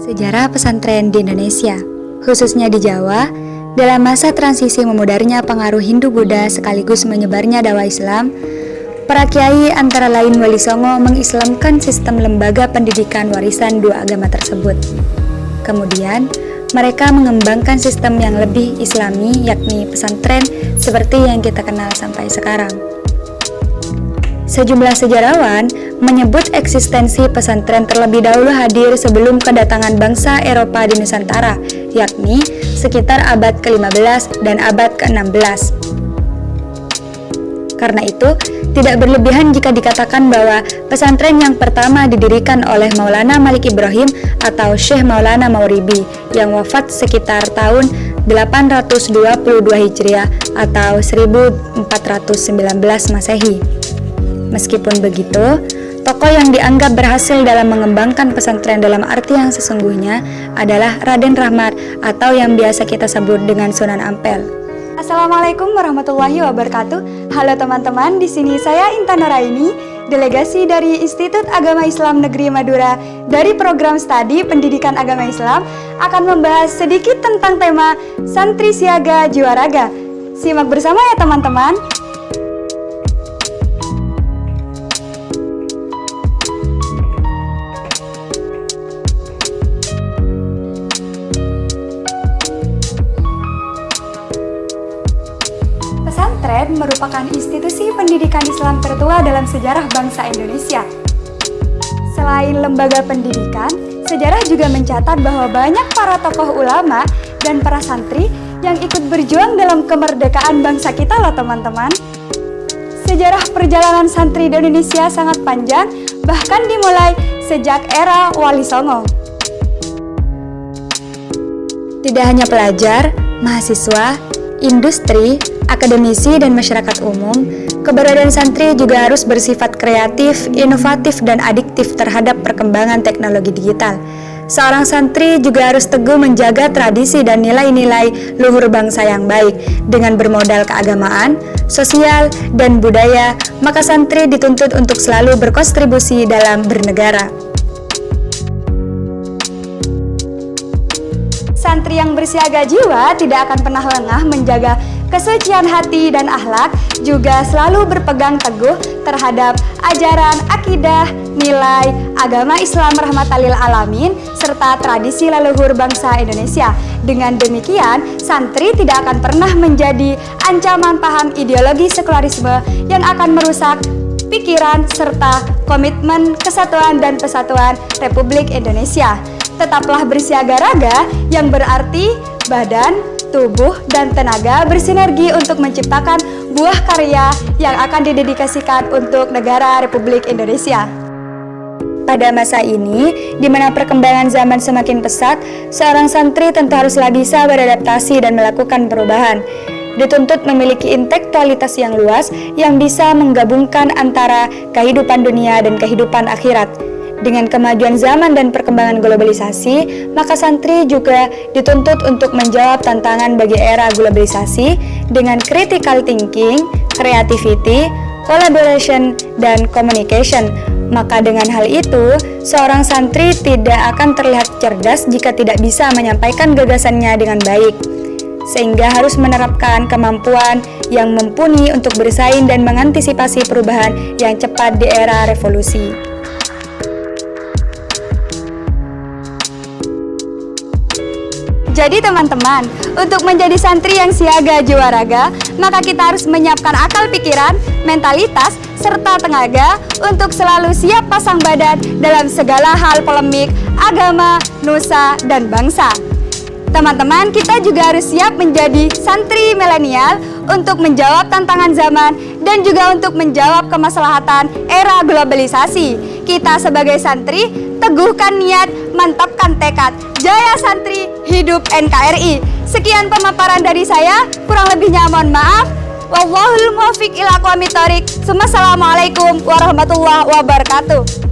Sejarah pesantren di Indonesia, khususnya di Jawa, dalam masa transisi memudarnya pengaruh Hindu-Buddha sekaligus menyebarnya dakwah Islam, para kiai antara lain Wali Songo mengislamkan sistem lembaga pendidikan warisan dua agama tersebut. Kemudian, mereka mengembangkan sistem yang lebih islami, yakni pesantren seperti yang kita kenal sampai sekarang. Sejumlah sejarawan menyebut eksistensi pesantren terlebih dahulu hadir sebelum kedatangan bangsa Eropa di Nusantara, yakni sekitar abad ke-15 dan abad ke-16. Karena itu, tidak berlebihan jika dikatakan bahwa pesantren yang pertama didirikan oleh Maulana Malik Ibrahim atau Syekh Maulana Mauribi yang wafat sekitar tahun 822 Hijriah atau 1419 Masehi. Meskipun begitu, tokoh yang dianggap berhasil dalam mengembangkan pesantren dalam arti yang sesungguhnya adalah Raden Rahmat atau yang biasa kita sebut dengan Sunan Ampel. Assalamualaikum warahmatullahi wabarakatuh. Halo teman-teman, di sini saya Intan Nuraini, delegasi dari Institut Agama Islam Negeri Madura dari program studi Pendidikan Agama Islam akan membahas sedikit tentang tema Santri Siaga Jiwa Raga. Simak bersama ya teman-teman. Pesantren merupakan institusi pendidikan Islam tertua dalam sejarah bangsa Indonesia. Selain lembaga pendidikan, sejarah juga mencatat bahwa banyak para tokoh ulama dan para santri yang ikut berjuang dalam kemerdekaan bangsa kita loh teman-teman. Sejarah perjalanan santri di Indonesia sangat panjang, bahkan dimulai sejak era Wali Songo. Tidak hanya pelajar, mahasiswa, industri, akademisi, dan masyarakat umum, keberadaan santri juga harus bersifat kreatif, inovatif, dan adiktif terhadap perkembangan teknologi digital. Seorang santri juga harus teguh menjaga tradisi dan nilai-nilai luhur bangsa yang baik. Dengan bermodal keagamaan, sosial, dan budaya, maka santri dituntut untuk selalu berkontribusi dalam bernegara. Santri yang bersiaga jiwa tidak akan pernah lengah menjaga kesucian hati dan akhlak, juga selalu berpegang teguh terhadap ajaran, akidah, nilai, agama Islam rahmatan lil alamin, serta tradisi leluhur bangsa Indonesia. Dengan demikian, santri tidak akan pernah menjadi ancaman paham ideologi sekularisme yang akan merusak pikiran serta komitmen kesatuan dan persatuan Republik Indonesia. Tetaplah bersiaga raga yang berarti badan, tubuh, dan tenaga bersinergi untuk menciptakan buah karya yang akan didedikasikan untuk negara Republik Indonesia. Pada masa ini, di mana perkembangan zaman semakin pesat, seorang santri tentu haruslah bisa beradaptasi dan melakukan perubahan. Dituntut memiliki intelektualitas yang luas yang bisa menggabungkan antara kehidupan dunia dan kehidupan akhirat. Dengan kemajuan zaman dan perkembangan globalisasi, maka santri juga dituntut untuk menjawab tantangan bagi era globalisasi dengan critical thinking, creativity, collaboration, dan communication. Maka dengan hal itu, seorang santri tidak akan terlihat cerdas jika tidak bisa menyampaikan gagasannya dengan baik, sehingga harus menerapkan kemampuan yang mumpuni untuk bersaing dan mengantisipasi perubahan yang cepat di era revolusi. Jadi teman-teman, untuk menjadi santri yang siaga jiwa raga, maka kita harus menyiapkan akal pikiran, mentalitas, serta tenaga untuk selalu siap pasang badan dalam segala hal polemik agama, nusa, dan bangsa. Teman-teman, kita juga harus siap menjadi santri milenial untuk menjawab tantangan zaman dan juga untuk menjawab kemaslahatan era globalisasi. Kita sebagai santri, teguhkan niat, mantapkan tekad. Jaya santri, hidup NKRI. Sekian pemaparan dari saya, kurang lebihnya mohon maaf. Wallahul muwaffiq ila aqwamit thoriq. Assalamualaikum warahmatullahi wabarakatuh.